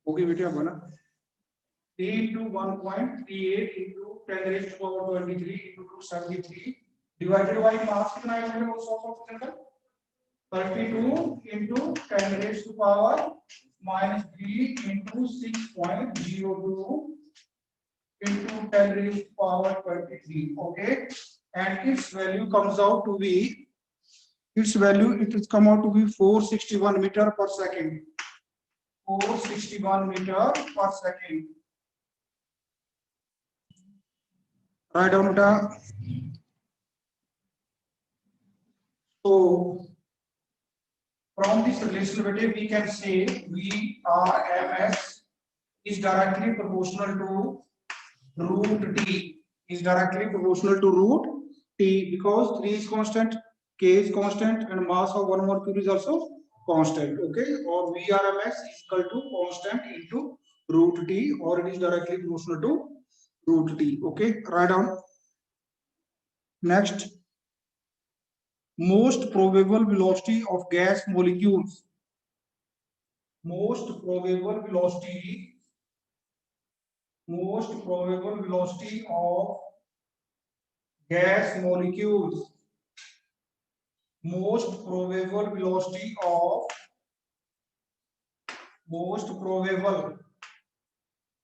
होगी बेटे अब ना 3 into 1.38 into 10 raised to power 23 into 273 divided by mass कितना है मेरे को 100% 32 into 10 raised to power minus 3 into 6.02 into 10 raised to power 23. Okay, and its value comes out to be it is come out to be 461 meter per second. 461 meter per second. Write down beta. So from this relation we can say VRMS is directly proportional to root T. Is directly proportional to root T because 3 is constant, K is constant, and mass of one molecule is also constant. Okay, or VRMS is equal to constant into root T, or it is directly proportional to root T. Okay, write down. Next, most probable velocity of gas molecules. Most probable velocity of gas molecules. Most probable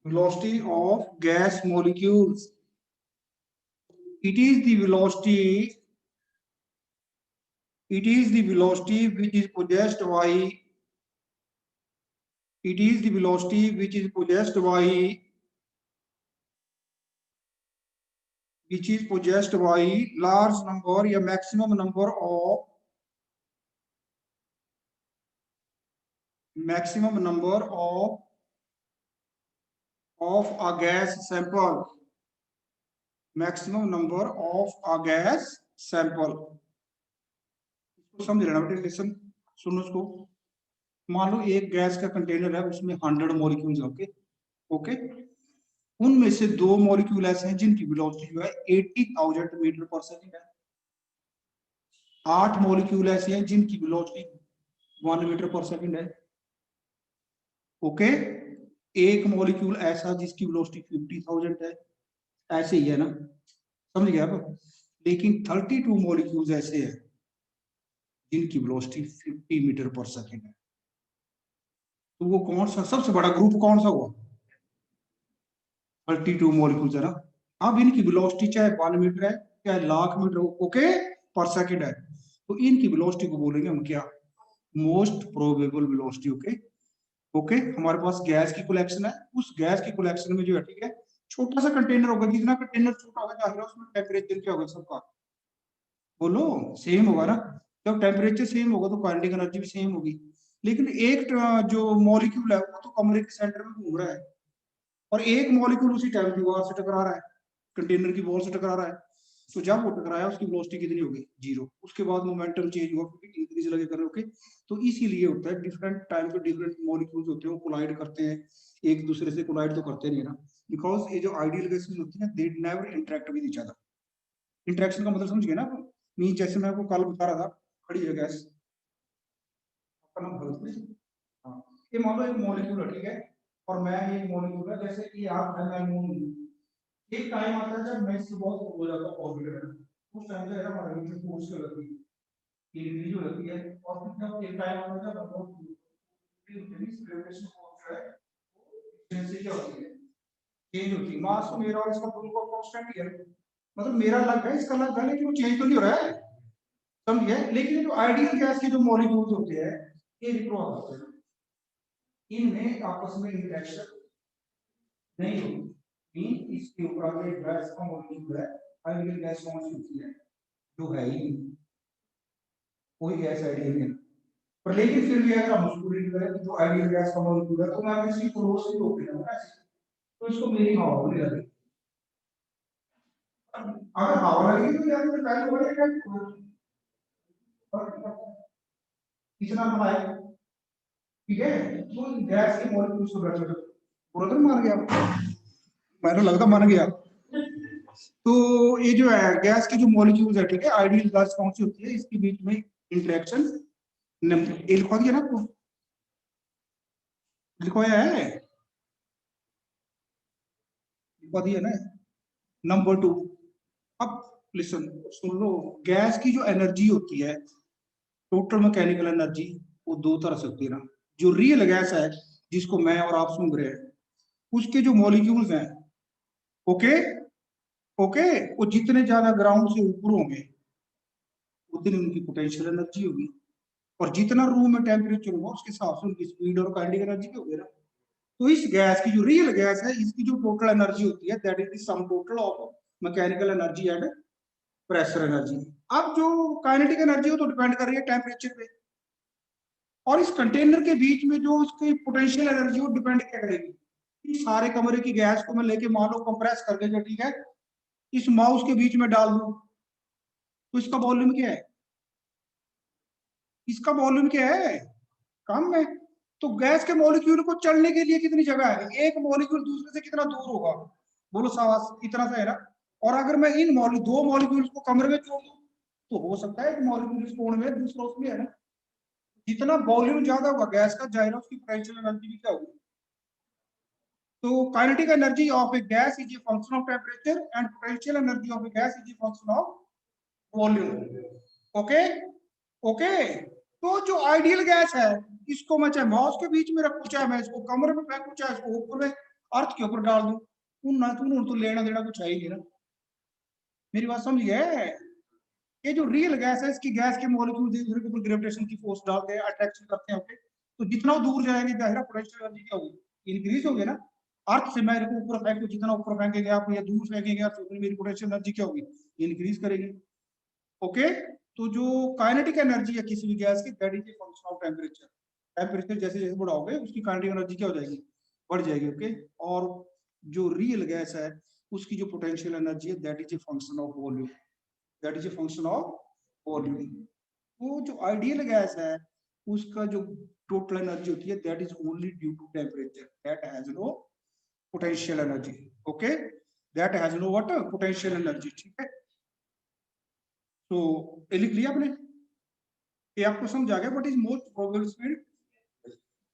velocity of gas molecules. It is the velocity which is possessed by large number या maximum number of a gas sample. Maximum number of a gas sample. इसको समझ लेना बेटे, listen सुनो उसको। मान लो एक gas का कंटेनर है, उसमें 100 मॉलिक्यूल्स है। ओके ओके, उनमें से 2 मॉलिक्यूल ऐसे हैं जिनकी वेलोसिटी जो है 80,000 मीटर पर सेकंड है। 8 मॉलिक्यूल ऐसे हैं जिनकी वेलोसिटी 1 मीटर पर सेकंड है। ओके, एक मॉलिक्यूल ऐसा जिसकी वेलोसिटी 50,000 है। ऐसे ही है ना, समझ गया आप? लेकिन 32 मॉलिक्यूल्स ऐसे हैं जिनकी वेलोसिटी 50 मीटर पर सेकंड है। तो वो कौन सा सबसे बड़ा ग्रुप कौन सा हुआ? 32 मॉलिक्यूल्स है ना। अब इनकी वेलोसिटी चाहे 1 मीटर है चाहे लाख मीटर ओके पर सेकंड है, तो इनकी वेलोसिटी को बोलेंगे हम क्या? Most probable velocity. Okay okay, हमारे पास गैस की कलेक्शन है, उस गैस की कलेक्शन में जो है, ठीक है, छोटा सा कंटेनर होगा। जितना कंटेनर छोटा होगा जाहिर है उसमें टेम्परेचर क्या होगा सबका? बोलो, सेम होगा ना। जब टेम्परेचर सेम होगा तो काइनेटिक एनर्जी भी सेम होगी। लेकिन एक जो मॉलिक्यूल है वो तो कमरे के सेंटर में घूम रहा है, और एक मॉलिक्यूल उसी टाइम दीवार से टकरा रहा है, कंटेनर की वॉल से टकरा रहा है। तो जब वो टकराया उसकी वेलोसिटी कितनी होगी? 0। उसके बाद मोमेंटम चेंज हुआ क्योंकि इंक्रीज लगे कर। ओके, तो इसीलिए होता है डिफरेंट टाइम पे डिफरेंट मॉलिक्यूल्स होते हैं, वो कोलाइड करते हैं, एक दूसरे से कोलाइड तो करते नहीं है ना, बिकॉज ये जो आइडियल गैसेस होती है they never interact with each other. Interaction का मतलब समझ गए ना आप? मीन जैसे मैं आपको कल बता रहा था, खड़ी है गैस, आपका नाम भरत है। हाँ, ये मान लो एक मॉलिक्यूल है, ठीक है, और मैं ये मॉलिक्यूल है, जैसे कि आप है, मैं मून हूं। एक टाइम आता है जब मैं इससे बहुत हो जाता हूं ऑर्बिटर में, उस टाइम पे मेरा मैग्नेटिक फोर्स हो जाती है, ये रिलीज हो जाती है। और फिर जब एक टाइम आता है जब बहुत ग्रेविटेशन फोर्स है वो से क्या होती है? चेंज होती है। मास तो मेरा और इसका दोनों का कांस्टेंट ही है, मतलब मेरा अलग है इसका अलग है, लेकिन वो चेंज तो नहीं हो रहा है, समझिए। लेकिन जो आइडियल गैस के जो मॉलिक्यूल्स होते हैं ये रिप्रोड होते हैं, इनमें आपस में इंटरेक्शन नहीं होती। मीन इसके ऊपर अगर गैस का मॉलिक्यूल है, आइडियल गैस कौन सी होती है? जो है ही कोई गैस आइडियल नहीं। पर लेकिन फिर भी अगर हम उसको रीड करें तो जो आइडियल गैस का मॉलिक्यूल है तो मैं इसकी क्लोज से ओपन है, तो इसको मेरी हवा होने लगी। अगर हवा लगी तो यार फिर पहले बढ़ेगा कितना बनाए, ठीक है। तो गैस के मॉलिक्यूल्स को बैठे पूरा तो मान गया, मैंने लगता मान गया। तो ये जो है गैस के जो मॉलिक्यूल्स है, ठीक है, आइडियल गैस कौन सी होती है? इसके बीच में इंटरेक्शन लिखवा दिया ना आपको, लिखवाया है, लिखवा दिया ना। नंबर 2, अब लिसन सुन लो, गैस की जो एनर्जी होती है, टोटल मैकेनिकल एनर्जी, वो दो तरह से होती है ना। जो रियल गैस है जिसको मैं और आप सूंघ रहे हैं, उसके जो मॉलिक्यूल्स हैं, ओके ओके, वो जितने ज्यादा ग्राउंड से ऊपर होंगे उतनी उनकी पोटेंशियल एनर्जी होगी, और जितना रूम में टेम्परेचर होगा उसके हिसाब से उनकी स्पीड और काइनेटिक एनर्जी भी होगी ना। तो इस गैस की जो रियल गैस है, इसकी जो टोटल एनर्जी होती है, that is the sum total of mechanical energy and pressure energy. अब जो काइनेटिक एनर्जी हो तो डिपेंड कर रही है टेम्परेचर पे, और इस कंटेनर के बीच में जो उसकी पोटेंशियल एनर्जी वो डिपेंड क्या करेगी। इस सारे कमरे की गैस को मैं लेके मान लो कंप्रेस करके जो, ठीक है, इस माउस के बीच में डाल दूं, तो इसका वॉल्यूम क्या है, इसका वॉल्यूम क्या है, कम है। तो गैस के मॉलिक्यूल को चलने के लिए कितनी जगह है, एक मॉलिक्यूल दूसरे से कितना दूर होगा, बोलो सावास, इतना सा है ना। और अगर मैं इन दो मॉलिक्यूल्स को कमरे में छोड़ दूं, तो हो सकता है एक मॉलिक्यूल इस कोण में, दूसरा उसमें है ना। जितना वॉल्यूम ज्यादा होगा गैस का, जाहिर है उसकी पोटेंशियल एनर्जी भी क्या होगी। तो kinetic energy of A gas is a function of temperature and potential energy of A gas is a function of volume. Okay okay. तो जो आइडियल गैस है, इसको मैं चाहे माउस के बीच में रखूं, चाहे मैं इसको कमरे में फेंकूं, चाहे इसको ऊपर में अर्थ के ऊपर डाल दूं, उन तो लेना देना कुछ है ही नहीं ना। मेरी बात समझिए। ये जो रियल गैस है, इसकी गैस के मॉलिक्यूल एक दूसरे के ऊपर ग्रेविटेशन की फोर्स डालते हैं, अट्रैक्शन करते हैं, ओके। तो जितना दूर जाएंगे, जाहिर पोटेंशियल एनर्जी क्या होगी, इंक्रीज होगी ना। अर्थ से मैं ऊपर फेंकूं, जितना ऊपर फेंकेंगे आप या दूर फेंकेंगे आप, तो मेरी पोटेंशियल एनर्जी क्या होगी, इंक्रीज करेगी। ओके। तो जो काइनेटिक एनर्जी है किसी भी गैस की, that is a function of temperature. Temperature जैसे जैसे बढ़ाओगे उसकी काइनेटिक एनर्जी क्या हो जाएगी, बढ़ जाएगी, ओके। और जो रियल गैस है, उसकी जो पोटेंशियल एनर्जी है, that is a function of volume, that is a function of volume. वो जो आइडियल गैस है, उसका जो टोटल एनर्जी होती है, that is only due to temperature, that has no potential energy, okay. That has no what, potential energy, ठीक है। तो ये लिख लिया आपने, ये आपको समझ आ गया what is most probable speed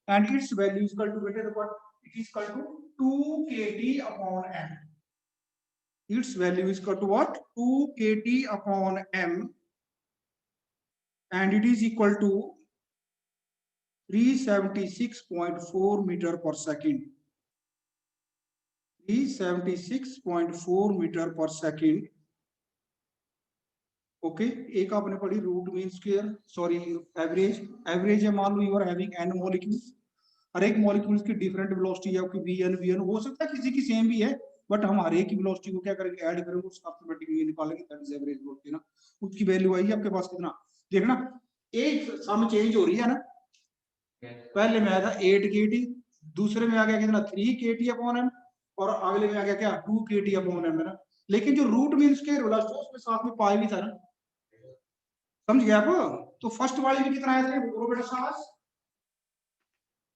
and its value is equal to, बेटे देखो, it is equal to 2 kT upon m, its value is equal to what, 2 kT upon m, and it is equal to 376.4 meter per second, 376.4 meter per second, okay. एक आपने पढ़ी root mean square, sorry average, average है, मान लो you are having n molecules, हर एक molecules की different velocity है, आपकी वी एन हो सकता है किसी की सेम भी है, बट हम हर एक की वेलोसिटी को क्या करेंगे, ऐड करेंगे, उसका अर्थमेटिक निकालेंगे, दैट इज एवरेज बोलते हैं ना। उसकी वैल्यू आई आपके पास कितना, देखना एक सम चेंज हो रही है ना। पहले में आया था 8 kT, दूसरे में आ गया कितना 3 kT अपॉन m, और अगले में आ गया क्या 2 kT अपॉन m है ना। लेकिन जो रूट मीन स्क्वायर वाला उसमें साथ में पाई भी था ना, समझ गया आप। तो फर्स्ट वाले में कितना आया था, बोलो बेटा साहस,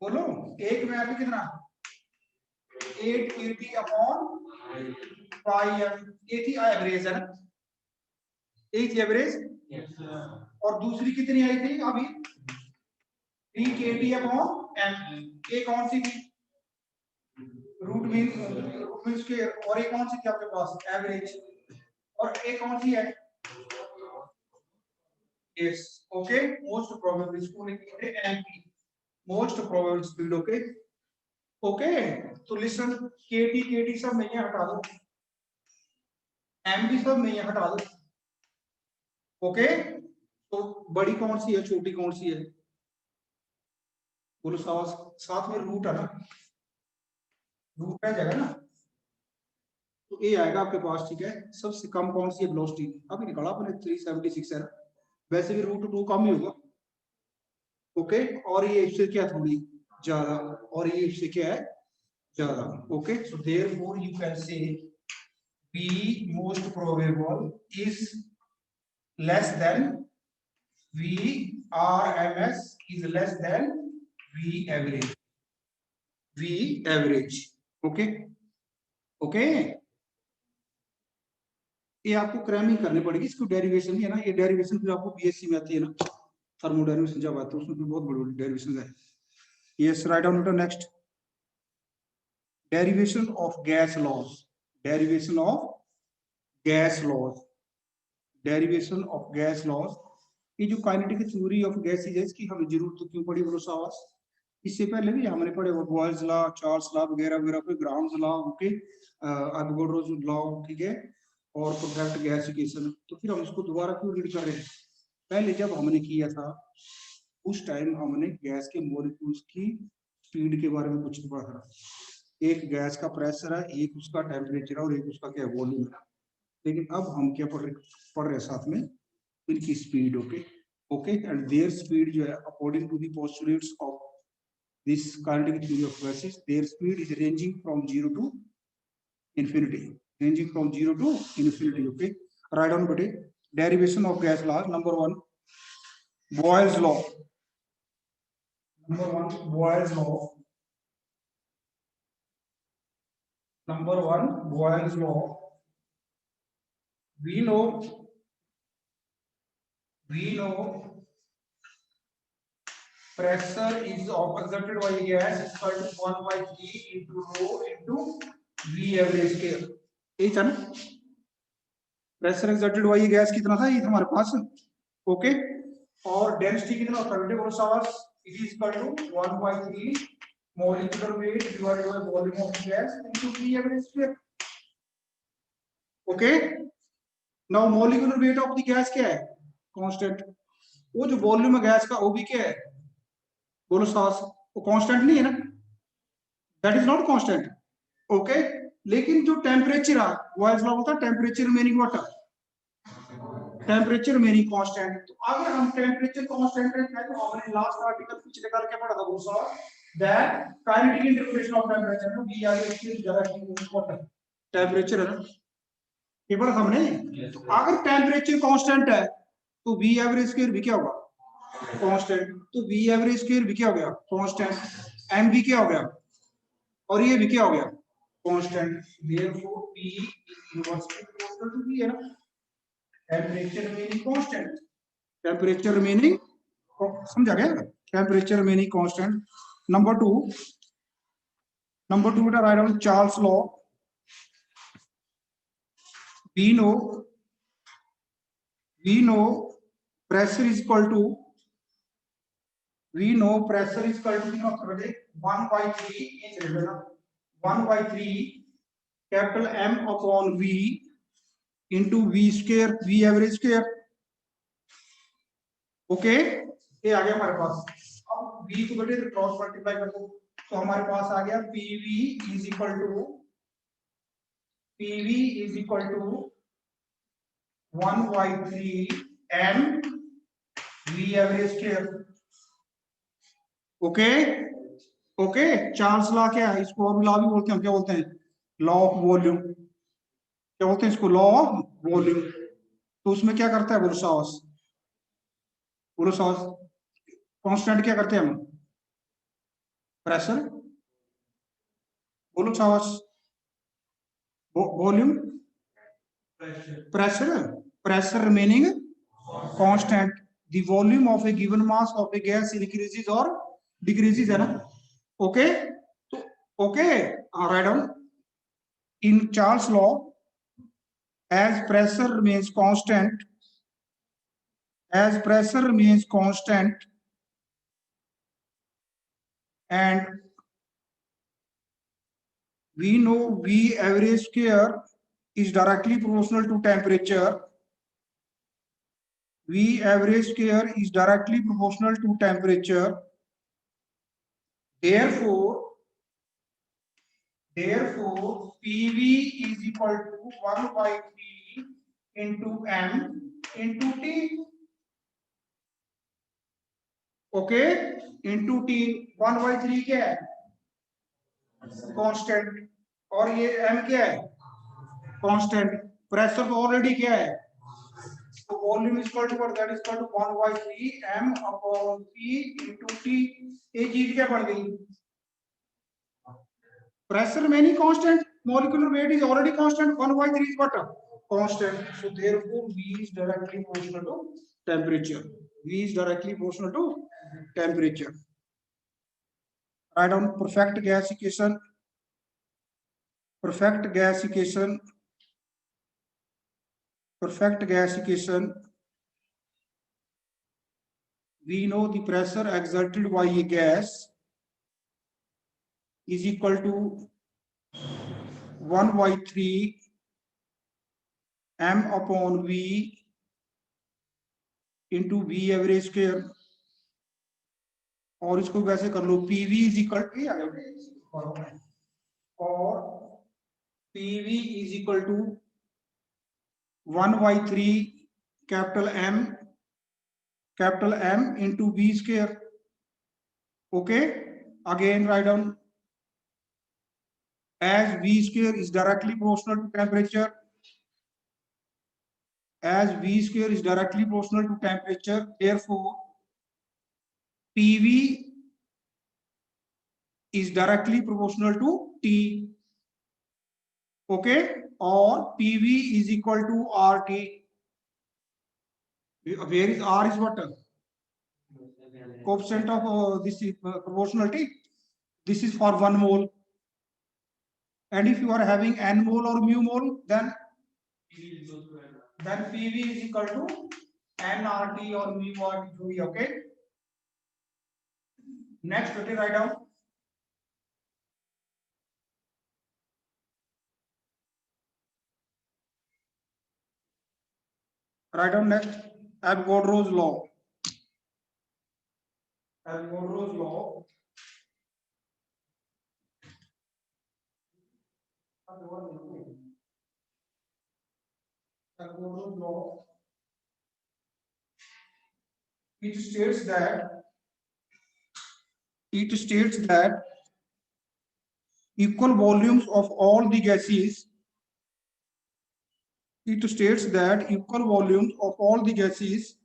बोलो। एक में आया कितना 8 kT अपॉन पाई m, ये थी एवरेज है ना, एक एवरेज। और दूसरी कितनी आई थी अभी, 3 kT अपॉन m, ये कौन सी थी, रूट मीन स्क्वायर, और एक कौन सी थी आपके पास, एवरेज, और एक कौन सी है, यस, ओके। मोस्ट प्रोबेबल, इसको लिखेंगे MP, most probable speed, okay okay. तो लिसन, केटी केटी सब नहीं है, हटा दो, एमपी सब नहीं है, हटा दो, ओके। तो बड़ी कौन सी है, छोटी कौन सी है, बोलो साथ में रूट है ना, रूट है जगह ना। तो ये आएगा आपके पास, ठीक है। सबसे कम कौन सी है वेलोसिटी, अभी निकाला अपने 376 है ना, वैसे भी रूट 2 कम ही होगा, ओके। और ये इससे क्या थोड़ी ज्यादा, और ये इससे क्या है ज्यादा, okay. So therefore you can say P most probable is less than VRMS is less than V average, V average, okay okay. ये आपको क्रैमिंग करनी पड़ेगी, इसको डेरिवेशन भी है ना, ये डेरिवेशन फिर आपको बीएससी में आती है ना, थर्मोडायनामिक्स जब आती है उसमें बहुत बड़ी बड़ी डेरिवेशन है। यस, राइट डाउन बेटा, next. derivation of gas laws, derivation of gas laws, derivation of gas laws। ये जो काइनेटिक थ्योरी ऑफ गैसेज है इसकी हमें जरूरत क्यों पड़ी बोलो? इससे पहले भी हमने पढ़े वो बॉयल्स लॉ, चार्ल्स लॉ वगैरह वगैरह पे, ग्राम्स लॉ, ओके, अवोगाड्रोस लॉ, ठीक है, और परफेक्ट गैसिफिकेशन। तो फिर हम इसको दोबारा क्यों रीड कर रहे हैं? पहले जब हमने किया था उस टाइम हमने गैस के मॉलिक्यूल्स की स्पीड के बारे में कुछ पढ़ा था। एक गैस का प्रेशर है, एक उसका टेम्परेचर है और एक उसका क्या वॉल्यूम है। लेकिन अब हम क्या पढ़ रहे हैं साथ में इनकी speed, okay okay, and their speed जो है according to the postulates of this kinetic theory of gases, their speed is ranging from 0 to infinity, ranging from 0 to infinity, okay। Write down bete derivation of gas laws। number 1 Boyle's law, number 1 Boyle's law, number 1 Boyle's law। we know pressure is exerted by a gas is equal to 1 by 3 into rho into v average square। यही था ना? Pressure exerted by gas कितना था ये हमारे पास, okay. और density कितना होता है बेटे? It is equal to 1 by 3 molecular weight divided by volume of gas into v average square, okay. Now molecular weight of the gas क्या है? कांस्टेंट। वो जो वॉल्यूम है गैस का वो भी क्या है बोलो सास? वो कांस्टेंट नहीं है ना, that is not constant, okay. लेकिन जो टेम्परेचर है वो ऐसा होता है temperature remaining water, temperature remaining constant. तो अगर हम टेम्परेचर कांस्टेंट रखते हैं तो हमने लास्ट आर्टिकल पिछले कल क्या पढ़ा था दोस्तों? That kinetic interpretation of temperature में we are actually directly water temperature है ना, ये पढ़ा था हमने। तो अगर टेम्परेचर कांस्टेंट है तो वी एवरेज स्क्वायर भी क्या होगा? कांस्टेंट। तो वी एवरेज स्क्वायर भी क्या हो गया? कांस्टेंट। एम भी क्या हो गया? और ये भी क्या हो गया? Constant. Therefore P is inversely proportional to V है ना, temperature remaining constant, temperature remaining, समझा गया? Temperature remaining constant. नंबर 2 बेटा write down Charles law. we know pressure is equal to, we know pressure is equal to कितना होता है? 1 by 3 inch है ना, 1 by 3 capital M upon V into V square, V average square, okay. ये आ गया हमारे पास। अब V को बेटे क्रॉस मल्टीप्लाई कर दो तो हमारे पास आ गया PV is equal to 1 by 3 M V average square, okay okay. Charles law क्या है? इसको हम लॉ भी बोलते हैं, क्या बोलते हैं? Law of volume. क्या बोलते हैं इसको? Law of volume. तो उसमें क्या करता है बोलो साहस? बोलो साहस, कांस्टेंट क्या करते हैं हम? प्रेशर। बोलो साहस, volume, pressure, pressure remaining constant, the volume of a given mass of a gas increases or decreases है ना, ओके। तो okay write down in Charles law as pressure remains constant, as pressure remains constant and we know V average square is directly proportional to temperature, V average square is directly proportional to temperature, therefore PV is equal to 1 by 3 into M into T, okay, into T। 1 by 3 क्या है? Constant. और ये M क्या है? Constant. Pressure तो already क्या है? तो volume is equal to what? That is equal to 1 by 3 M upon P into T। ये चीज क्या बन गई? pressure remaining constant, molecular weight is already constant, 1 by 3 is what? Constant. So therefore V is directly proportional to temperature, V is directly proportional to temperature। Write down perfect gas equation, perfect gasification, we know the pressure exerted by a gas is equal to 1 by 3 m upon v into v average square, और इसको वैसे कर लो PV is equal और PV is equal to 1 by 3 capital M into V square. Okay, again write down as V square is directly proportional to temperature. As V square is directly proportional to temperature, therefore PV is directly proportional to T. Okay, or PV is equal to RT. Where is R is what? Coefficient of this proportionality. This is for 1 mole. And if you are having n mole or mu mole, then PV is equal to nRT or mu RT. Okay. Next, let me write down. Write down next Avogadro's law. Avogadro's law. Avogadro's law. It states that equal volumes of all the gases. It states that equal volumes of all the gases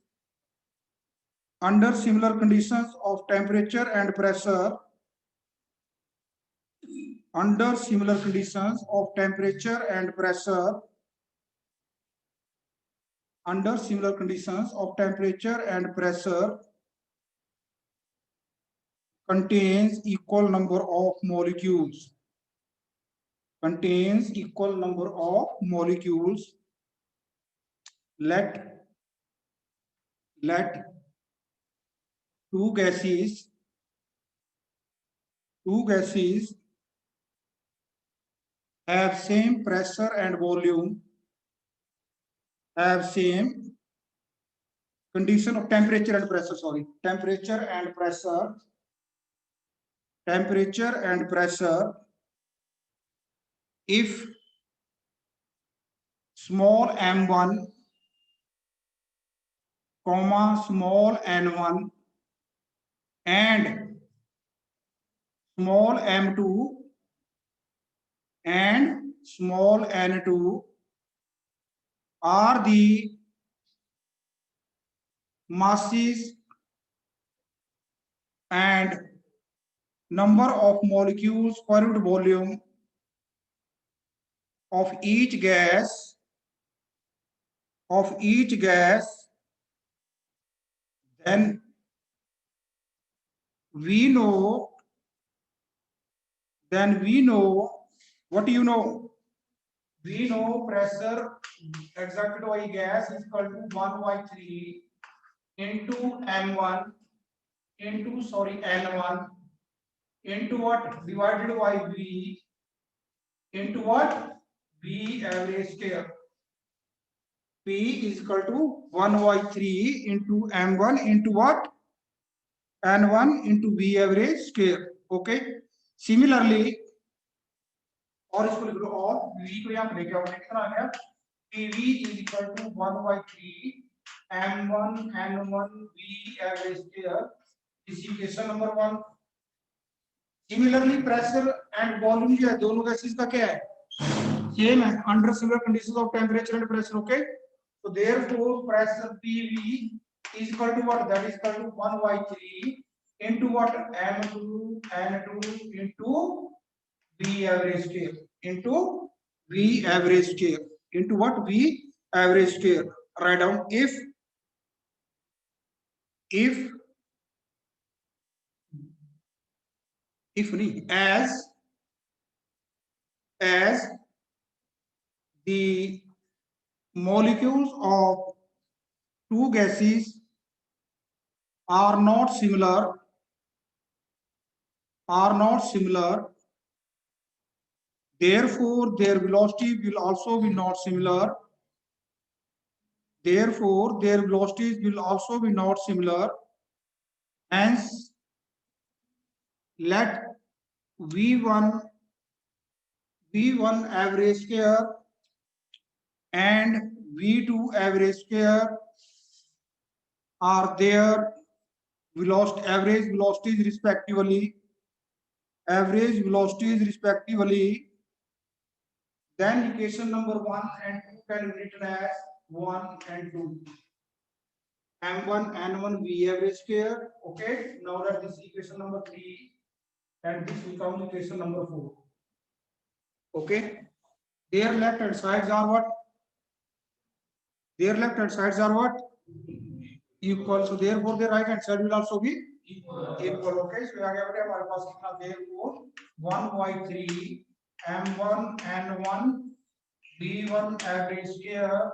under similar conditions of temperature and pressure. Under similar conditions of temperature and pressure. Under similar conditions of temperature and pressure contains equal number of molecules. Contains equal number of molecules. Let two gases have same pressure and volume, have same condition of temperature and pressure, temperature and pressure, if small m1 comma small n1 and small m2 and small n2 are the masses and number of molecules per unit volume of each gas, then we know, what do you know? We know pressure exerted by gas is equal to 1 by 3 into m1 into n1 into what? Divided by V into what? V average square. P is equal to 1 by 3 into m1 into what? n1 into V average square. Okay. Similarly, और इसको लिख लो और V को यहाँ पे लेके आओ, कितना आ गया? PV is equal to 1 by 3 m1 n1 V average square. This is equation number 1. Similarly, pressure and volume जो है दोनों गैसेस का क्या है? Same है, under similar conditions of temperature and pressure. Okay. So therefore, pressure PV is equal to what? That is equal to 1 by 3 into what? M2 N2 into V average square into V average square into what? V average square. Write down if as as the molecules of two gases are not similar, therefore their velocity will also be not similar. Therefore, their velocities will also be not similar. Hence, let V1 average square and V2 average square are their average velocities respectively. Then equation number 1 and 2 can be written as 1 and 2. M1 N1 V average square. Okay. Now that this equation number 3 and this becomes equation number 4. Okay. Their left hand sides are what? Equal. So therefore their right hand side will also be equal. Okay. So आगे बढ़े हमारे पास कितना therefore 1/3 M1 N1 V1 average square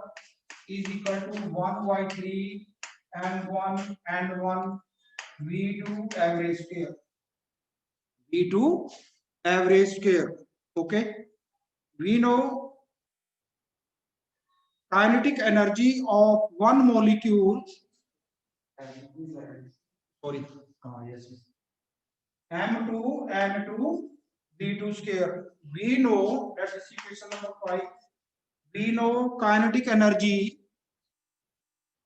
is equal to 1/3 M1 N1 V2 average square. V2 average square. Okay. We know kinetic energy of one molecule. Sorry. Yes. M2 V2 square. We know, that is equation number 5. We know kinetic energy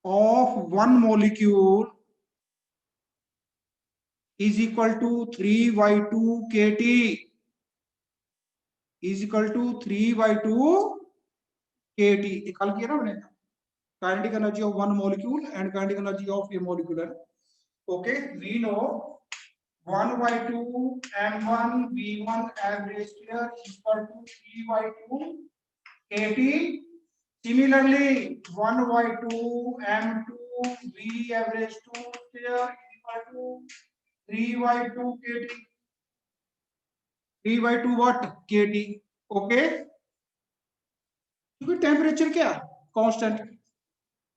of one molecule is equal to 3/2 kT. Is equal to 3/2 kT. कल किया ना मैंने, kinetic energy of one molecule and kinetic energy of a molecule. Okay, we know 1/2 M1 V1 average square is equal to 3/2 kT. Similarly, 1/2 M2 V average square is equal to 3/2 kT. 3/2 what? kT. Okay. क्योंकि temperature क्या constant.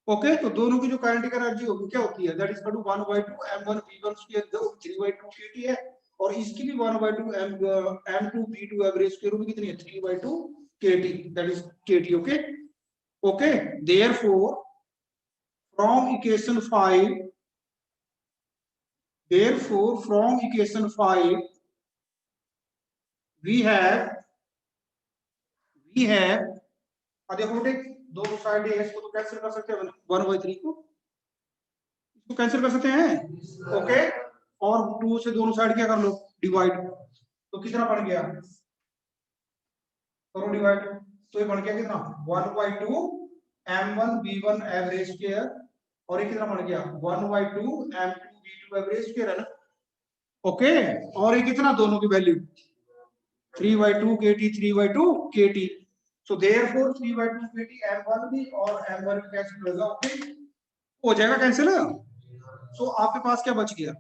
Okay. तो दोनों की जो kinetic energy होगी क्या होती है, that is equal to 1/2 M1 V1 square, जो 3/2 kT है, और इसकी भी 1/2 M2 V2 average square root कितनी है, 3/2 kT, that is kT. Okay. Okay. Therefore from equation 5 we have देखो बेटे, दो साइड है, इसको तो कैंसिल कर सकते हैं, 1/3 को इसको कैंसिल कर सकते हैं. ओके. और 2 से दोनों साइड क्या कर लो, डिवाइड. तो कितना बन गया, करो डिवाइड. तो ये बन गया कितना, 1/2 M1 V1 एवरेज स्क्वायर, और ये कितना बन गया 1/2 M2 V2 एवरेज स्क्वायर है ना. ओके. और ये कितना, दोनों की value 3/2 kT, 3/2 kT. So therefore 3/2 kT M1 भी और M1 भी कैंसिल हो जाएगा. ओके, हो जाएगा कैंसिल. सो आपके पास क्या बच गया,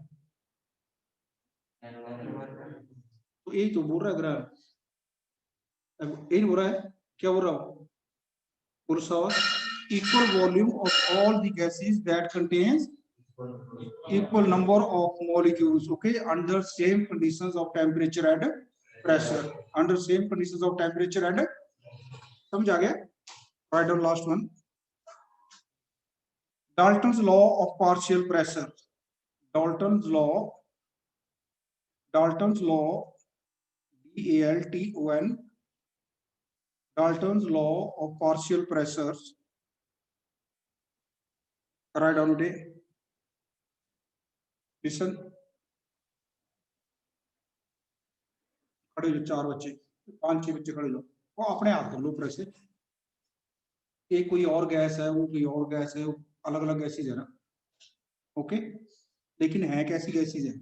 तो यही तो बोल रहा है ग्राफ, यही बोल रहा है. क्या बोल रहा हूँ, equal volume of all the gases that contains equal number of molecules. Okay, under same conditions of temperature and pressure. Under same conditions of temperature and, समझ आ गया. Write down last one. Dalton's law of partial pressure. Dalton's law, DALTON. Dalton's law of partial pressures. Write down it. Listen. खड़े जो 4 बच्चे, 5-6 बच्चे खड़े लो, वो अपने हाथ कर लो प्रेस से. एक कोई और गैस है, वो कोई और गैस है, अलग अलग गैसेज है ना. ओके. लेकिन है कैसी गैसेज है,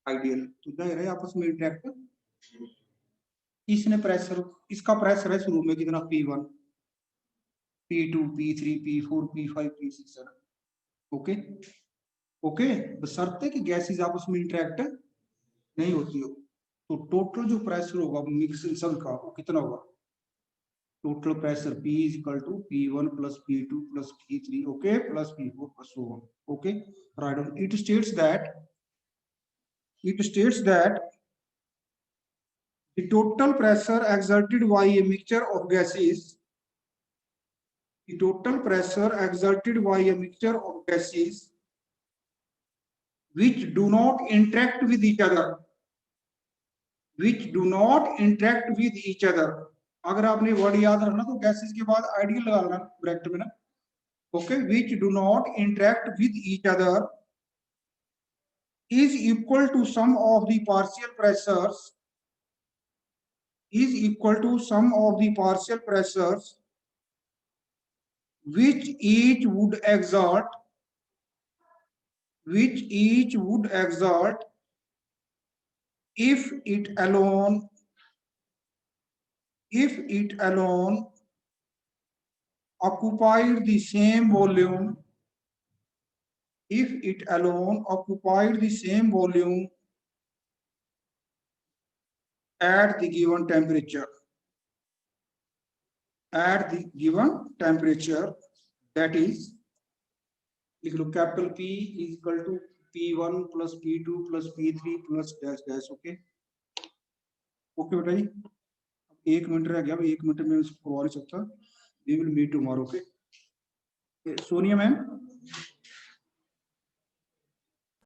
आइडियल. तो क्या रहे आपस में इंटरेक्ट. इसने प्रेशर, इसका प्रेशर है शुरू में कितना, P1 P2 P3 P4 P5 P6 है. ओके. ओके. बशर्ते कि गैसेज आपस में इंटरेक्ट नहीं होती हो. तो टोटल जो प्रेशर होगा मिक्सिंग का वो कितना होगा, total pressure P is equal to P1 plus P2 plus P3, okay, plus P4 plus so on, okay, right on. It states that the total pressure exerted by a mixture of gases, the total pressure exerted by a mixture of gases which do not interact with each other, which do not interact with each other. अगर आपने word याद रखना तो gases के बाद ideal लगाना bracket में ना, okay, which do not interact with each other is equal to sum of the partial pressures, is equal to sum of the partial pressures which each would exert, which each would exert if it alone, if it alone occupied the same volume, if it alone occupied the same volume at the given temperature, at the given temperature, that is, लिख लो capital P is equal to P1 plus P2 plus P3 plus dash dash, okay okay बेटा जी, 1 minute रह गया, 1 minute में इसको करवा नहीं सकता, we will meet tomorrow, okay Sonia ma'am.